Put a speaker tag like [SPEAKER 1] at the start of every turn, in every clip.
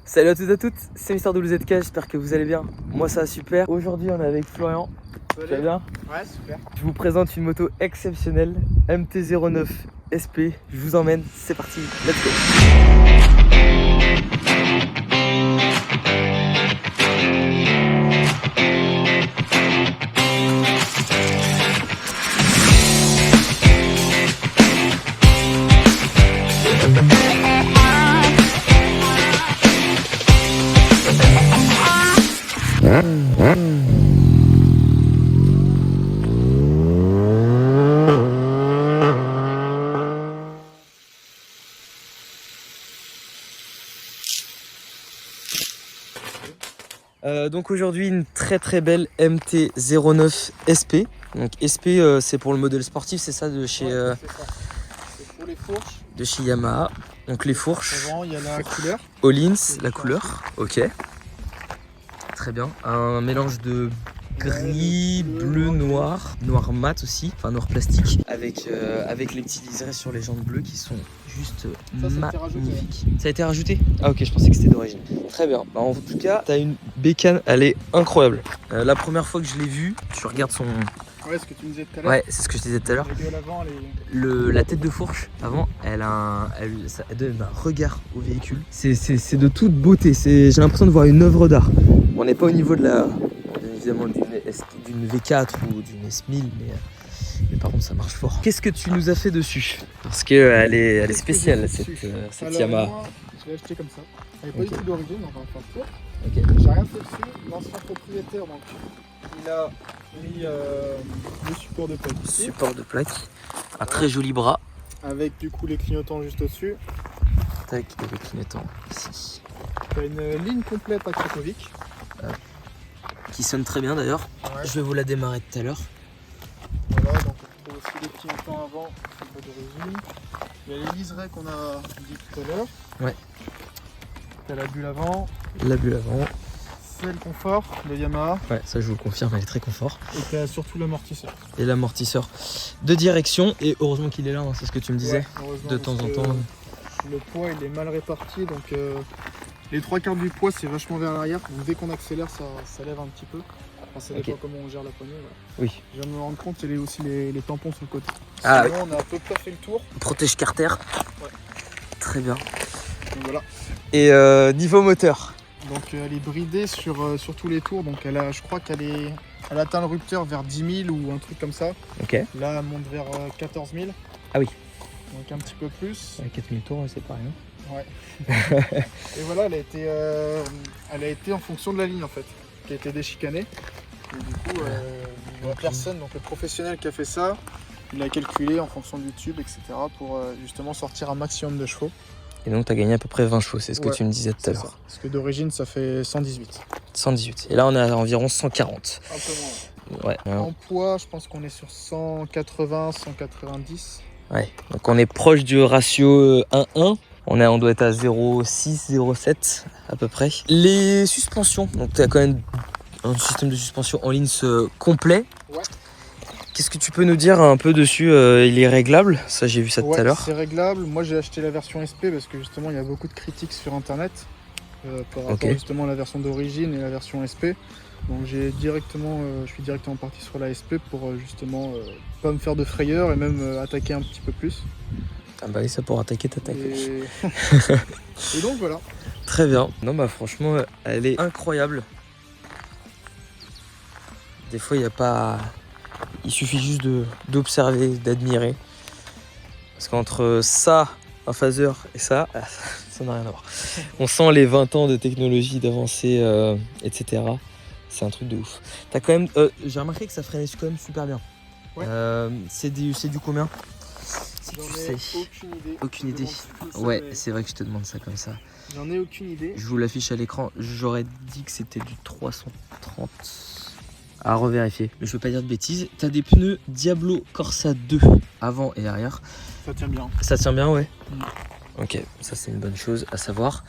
[SPEAKER 1] Salut à tous et à toutes, c'est Mister WZK, j'espère que vous allez bien. Moi ça va super. Aujourd'hui on est avec Florian.
[SPEAKER 2] Salut.
[SPEAKER 1] Ça va bien?
[SPEAKER 2] Ouais, super.
[SPEAKER 1] Je vous présente une moto exceptionnelle, MT-09 SP. Je vous emmène, c'est parti, let's go. Donc aujourd'hui une très belle MT-09 SP. Donc SP c'est pour le modèle sportif, c'est ça de chez,
[SPEAKER 2] Ouais, c'est ça. C'est pour les fourches.
[SPEAKER 1] de chez Yamaha. Donc les fourches.
[SPEAKER 2] Avant, il y a la couleur.
[SPEAKER 1] Hollins, la couleur. Ok. Très bien. Un mélange de gris, bleu, noir, noir mat aussi, enfin noir plastique, avec les petits liserés sur les jantes bleues qui sont juste
[SPEAKER 2] Ça a été rajouté,
[SPEAKER 1] magnifiques. Ça a été rajouté? Ah ok, je pensais que c'était d'origine. Très bien. Bah, en tout cas, t'as une bécane, elle est incroyable. La première fois que je l'ai vue, tu regardes son...
[SPEAKER 2] Ouais, ce que tu me disais tout à l'heure.
[SPEAKER 1] Ouais, c'est ce que je disais tout à l'heure.
[SPEAKER 2] La gueule avant, elle est...
[SPEAKER 1] La tête de fourche, avant, elle donne un regard au véhicule. C'est de toute beauté. J'ai l'impression de voir une œuvre d'art. On n'est pas au niveau de la... évidemment d'une V4 ou d'une S1000, mais par contre ça marche fort. Qu'est-ce que tu nous as fait dessus? Parce qu'elle est spéciale cette Yamaha.
[SPEAKER 2] Moi, je l'ai acheté comme ça. Elle n'est pas du tout d'origine, on va en faire le tour.
[SPEAKER 1] Ok.
[SPEAKER 2] J'ai rien fait dessus. L'ancien propriétaire, donc, il a mis le support de plaque ici.
[SPEAKER 1] Support de plaque. Un très joli bras.
[SPEAKER 2] Avec du coup les clignotants juste au-dessus.
[SPEAKER 1] Tac, et le clignotant ici.
[SPEAKER 2] Tu as une ligne complète à Krakovic.
[SPEAKER 1] Qui sonne très bien d'ailleurs.
[SPEAKER 2] Ouais.
[SPEAKER 1] Je vais vous la démarrer tout à l'heure.
[SPEAKER 2] Voilà, donc on trouve aussi les clignotants avant, c'est pas d'origine. Il y a les liserés qu'on a dit tout à l'heure.
[SPEAKER 1] Ouais.
[SPEAKER 2] T'as la bulle avant.
[SPEAKER 1] La bulle avant.
[SPEAKER 2] C'est le confort de Yamaha.
[SPEAKER 1] Ouais, ça je vous le confirme, elle est très confort.
[SPEAKER 2] Et t'as surtout l'amortisseur.
[SPEAKER 1] Et l'amortisseur de direction. Et heureusement qu'il est là, hein, c'est ce que tu me disais.
[SPEAKER 2] Ouais, heureusement,
[SPEAKER 1] de temps en
[SPEAKER 2] parce
[SPEAKER 1] temps.
[SPEAKER 2] que le poids il est mal réparti, donc les trois quarts du poids c'est vachement vers l'arrière. Donc dès qu'on accélère, ça lève un petit peu. Enfin, ça dépend comment on gère la poignée. Voilà.
[SPEAKER 1] Oui.
[SPEAKER 2] Je viens de me rendre compte, il y a aussi les tampons sur le côté.
[SPEAKER 1] Ah,
[SPEAKER 2] sinon, on a à peu près fait le tour.
[SPEAKER 1] Protège carter.
[SPEAKER 2] Ouais.
[SPEAKER 1] Très bien.
[SPEAKER 2] Donc voilà.
[SPEAKER 1] Et niveau moteur.
[SPEAKER 2] Donc elle est bridée sur tous les tours, donc je crois qu'elle atteint le rupteur vers 10 000 ou un truc comme ça.
[SPEAKER 1] Ok.
[SPEAKER 2] Là elle monte vers 14 000.
[SPEAKER 1] Ah oui.
[SPEAKER 2] Donc un petit peu plus.
[SPEAKER 1] 4000 tours, c'est pas rien.
[SPEAKER 2] Ouais. Et voilà, elle a été en fonction de la ligne en fait, qui a été déchicanée. Et du coup, la personne, donc le professionnel qui a fait ça, il a calculé en fonction du tube, etc. pour justement sortir un maximum de chevaux.
[SPEAKER 1] Et donc tu as gagné à peu près 20 chevaux, c'est ce que tu me disais tout à l'heure.
[SPEAKER 2] Parce que d'origine ça fait 118.
[SPEAKER 1] 118. Et là on est à environ 140.
[SPEAKER 2] Un peu moins.
[SPEAKER 1] Ouais.
[SPEAKER 2] En poids, je pense qu'on est sur 180, 190.
[SPEAKER 1] Ouais. Donc on est proche du ratio 1-1. On doit être à 0,6, 0,7 à peu près. Les suspensions, donc tu as quand même un système de suspension en ligne complet.
[SPEAKER 2] Ouais.
[SPEAKER 1] Qu'est-ce que tu peux nous dire un peu dessus? Il est réglable, ça j'ai vu ça tout à l'heure.
[SPEAKER 2] C'est réglable. Moi j'ai acheté la version SP parce que justement il y a beaucoup de critiques sur internet par rapport justement à la version d'origine et la version SP. Donc je suis directement parti sur la SP pour justement pas me faire de frayeur et même attaquer un petit peu plus.
[SPEAKER 1] Ah bah oui, ça pour attaquer t'attaques.
[SPEAKER 2] Et donc voilà.
[SPEAKER 1] Très bien. Non bah franchement elle est incroyable. Des fois il suffit juste d'observer, d'admirer. Parce qu'entre ça, un phaser et ça n'a rien à voir. On sent les 20 ans de technologie, d'avancée, etc. C'est un truc de ouf. T'as quand même, j'ai remarqué que ça freinait quand même super bien.
[SPEAKER 2] Ouais.
[SPEAKER 1] C'est du combien? Si
[SPEAKER 2] J'en
[SPEAKER 1] tu
[SPEAKER 2] ai
[SPEAKER 1] sais.
[SPEAKER 2] aucune idée.
[SPEAKER 1] Ouais, c'est vrai que je te demande ça comme ça.
[SPEAKER 2] J'en ai aucune idée.
[SPEAKER 1] Je vous l'affiche à l'écran. J'aurais dit que c'était du 330. À revérifier. Mais je veux pas dire de bêtises. T'as des pneus Diablo Corsa 2 avant et arrière.
[SPEAKER 2] Ça tient bien.
[SPEAKER 1] Ça tient bien, ouais. Ok, ça c'est une bonne chose à savoir.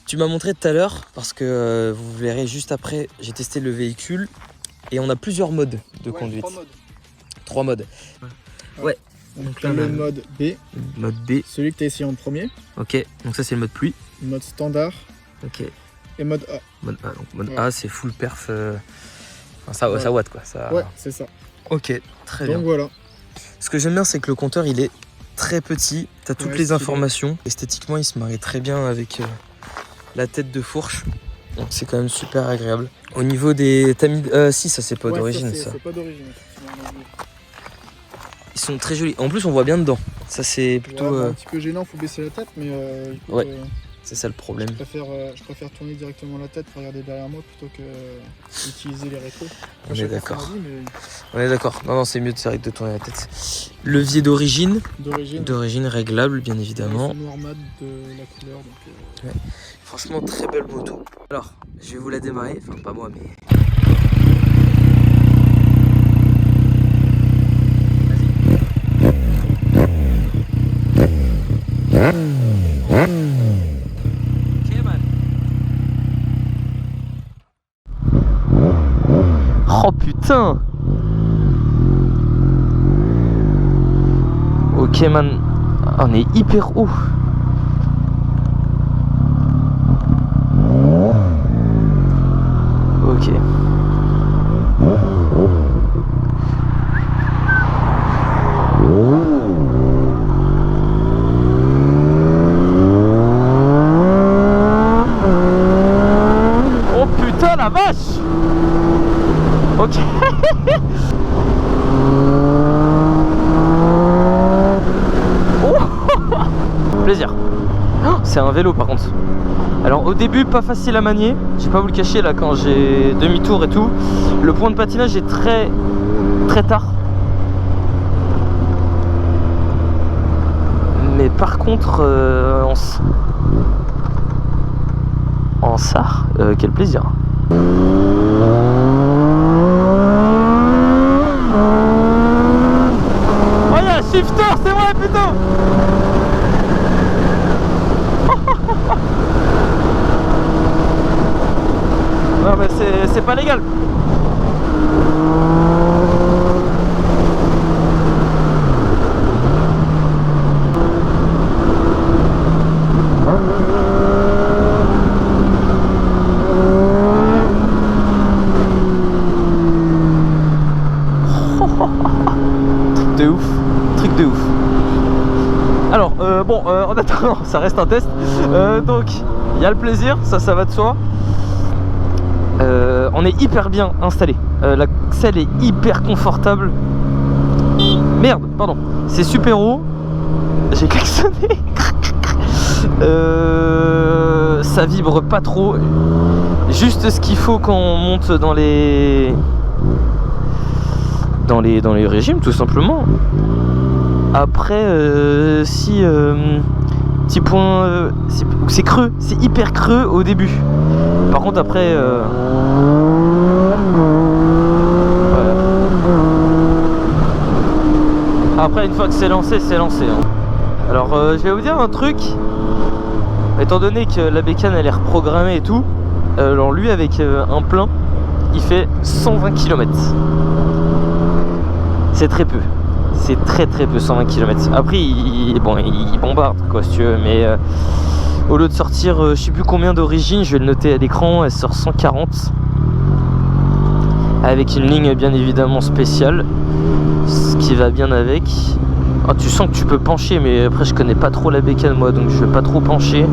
[SPEAKER 1] Tu m'as montré tout à l'heure, parce que vous verrez juste après, j'ai testé le véhicule et on a plusieurs modes de conduite. 3 modes. Ouais.
[SPEAKER 2] Donc là, le mode B.
[SPEAKER 1] Mode B.
[SPEAKER 2] Celui que tu as essayé en premier.
[SPEAKER 1] Ok, donc ça c'est le mode pluie.
[SPEAKER 2] Le mode standard.
[SPEAKER 1] Ok.
[SPEAKER 2] et mode A.
[SPEAKER 1] Mode A, donc mode
[SPEAKER 2] Ouais.
[SPEAKER 1] A, c'est full perf. Ça watt quoi. Ça...
[SPEAKER 2] Ouais, c'est ça.
[SPEAKER 1] Ok, très
[SPEAKER 2] Donc
[SPEAKER 1] bien.
[SPEAKER 2] voilà.
[SPEAKER 1] Ce que j'aime bien, c'est que le compteur il est très petit. T'as toutes
[SPEAKER 2] Ouais,
[SPEAKER 1] les
[SPEAKER 2] stylé.
[SPEAKER 1] informations. Esthétiquement, il se marie très bien avec la tête de fourche. Donc c'est quand même super agréable. Au niveau des. T'as mis. Si, ça c'est pas
[SPEAKER 2] Ouais,
[SPEAKER 1] d'origine ça.
[SPEAKER 2] C'est pas d'origine, effectivement. on a oublié.
[SPEAKER 1] Ils sont très jolis. En plus, on voit bien dedans. Ça c'est plutôt.
[SPEAKER 2] Ouais, bah, un petit peu gênant, faut baisser la tête, mais écoute,
[SPEAKER 1] Ouais. C'est ça le problème.
[SPEAKER 2] je préfère tourner directement la tête pour regarder derrière moi plutôt que utiliser les rétros.
[SPEAKER 1] On est
[SPEAKER 2] Chacun son
[SPEAKER 1] d'accord.
[SPEAKER 2] avis, mais
[SPEAKER 1] On est d'accord. Non, c'est mieux de tourner la tête. Levier d'origine.
[SPEAKER 2] d'origine.
[SPEAKER 1] D'origine réglable, bien évidemment.
[SPEAKER 2] C'est noir mat de la couleur. Donc,
[SPEAKER 1] Franchement, très belle moto. Alors, je vais vous la démarrer. Enfin, pas moi, mais. Oh putain! Ok man, on est hyper haut. Ok. Oh putain la vache! Ok. Oh plaisir. Oh, c'est un vélo par contre. Alors au début pas facile à manier. J'ai pas vous le cacher là quand j'ai demi-tour et tout. Le point de patinage est très tard. Mais par contre en SAR, quel plaisir. Oh y'a un shifter, c'est vrai putain. Non mais c'est pas légal. Truc de ouf. Alors bon en attendant ça reste un test. Donc il y a le plaisir, ça va de soi. On est hyper bien installé. La selle est hyper confortable. Merde, pardon. C'est super haut. J'ai klaxonné. Ça vibre pas trop. Juste ce qu'il faut quand on monte dans les régimes tout simplement. Après si petit point c'est creux, c'est hyper creux au début. Par contre après après une fois que c'est lancé hein. Alors je vais vous dire un truc. Étant donné que la bécane elle est reprogrammée et tout, alors lui avec un plein il fait 120 km. C'est très peu. C'est très peu 120 km. Après il bombarde quoi si tu veux. Mais au lieu de sortir je sais plus combien d'origine, je vais le noter à l'écran, elle sort 140. Avec une ligne bien évidemment spéciale. Ce qui va bien avec. Oh, tu sens que tu peux pencher, mais après je connais pas trop la bécane moi, donc je vais pas trop pencher.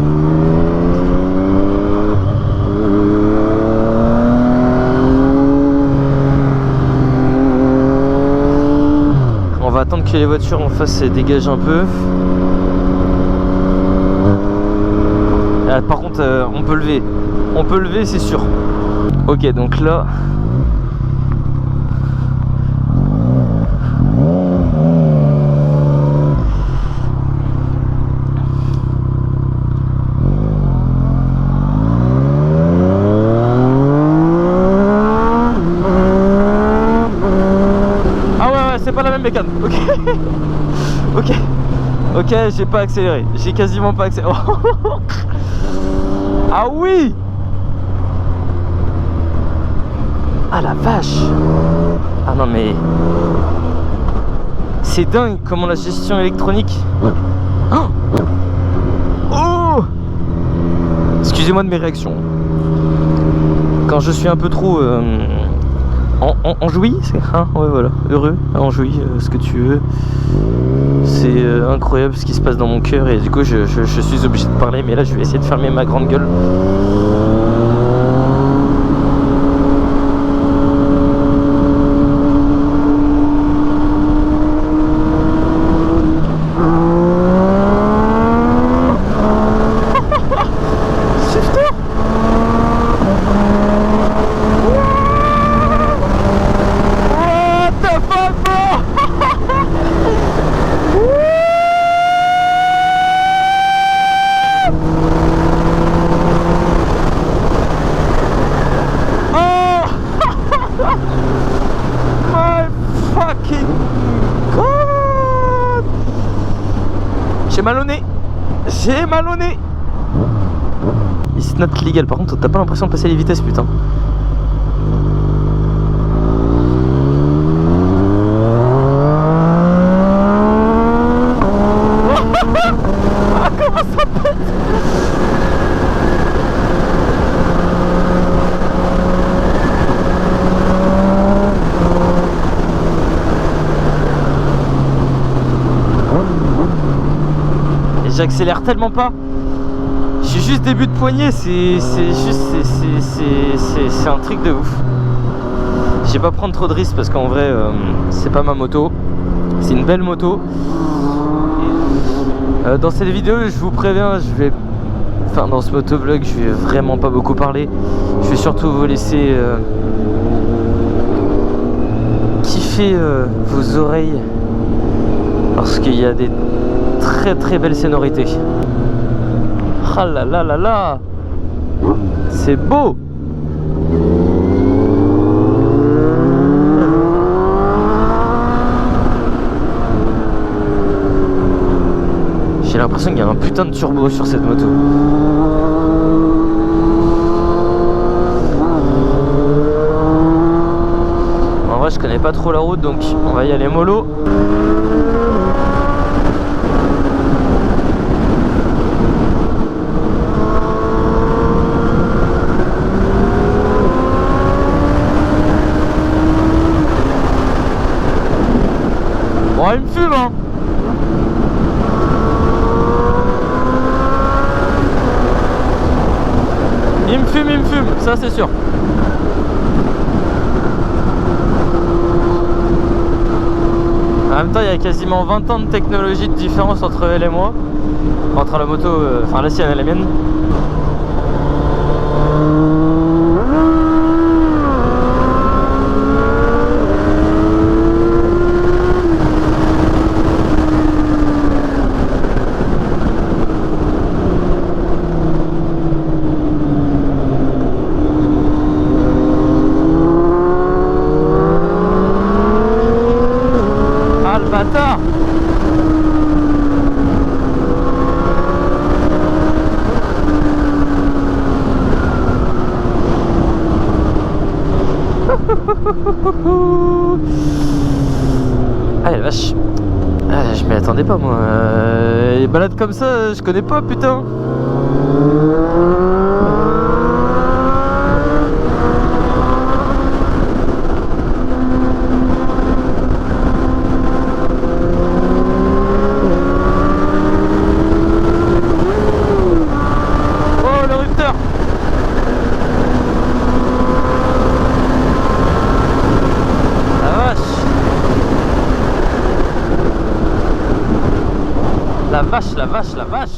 [SPEAKER 1] On va attendre que les voitures en face se dégagent un peu. Par contre on peut lever c'est sûr. Ok, donc là c'est pas la même bécane. Ok. Ok, j'ai pas accéléré. J'ai quasiment pas accéléré. Ah oui. Ah la vache. Ah non mais c'est dingue comment la gestion électronique. Oh, Excusez-moi de mes réactions. Quand je suis un peu trop enjoui, hein, ouais, voilà, heureux, enjoui, ce que tu veux. C'est incroyable ce qui se passe dans mon cœur et du coup je suis obligé de parler, mais là je vais essayer de fermer ma grande gueule. J'ai mal au nez. J'ai mal au nez. It's not legal. Par contre, t'as pas l'impression de passer les vitesses, putain. Comment ça pète? J'accélère tellement pas. Je suis juste début de poignée, c'est un truc de ouf. Je vais pas prendre trop de risques parce qu'en vrai c'est pas ma moto. C'est une belle moto. Dans cette vidéo, je vous préviens, dans ce motovlog, je vais vraiment pas beaucoup parler. Je vais surtout vous laisser kiffer vos oreilles parce qu'il y a des très très belle sonorité. Ah là là là là, c'est beau. J'ai l'impression qu'il y a un putain de turbo sur cette moto. En vrai je connais pas trop la route, donc on va y aller mollo. Bon, il me fume, hein. Il me fume, ça c'est sûr. En même temps, il y a quasiment 20 ans de technologie de différence entre elle et moi. Entre la moto, enfin la sienne et la mienne. Bâtard. Ah la vache. Ah, je m'y attendais pas moi. Les balades comme ça, je connais pas, putain. La vache, la vache, la vache.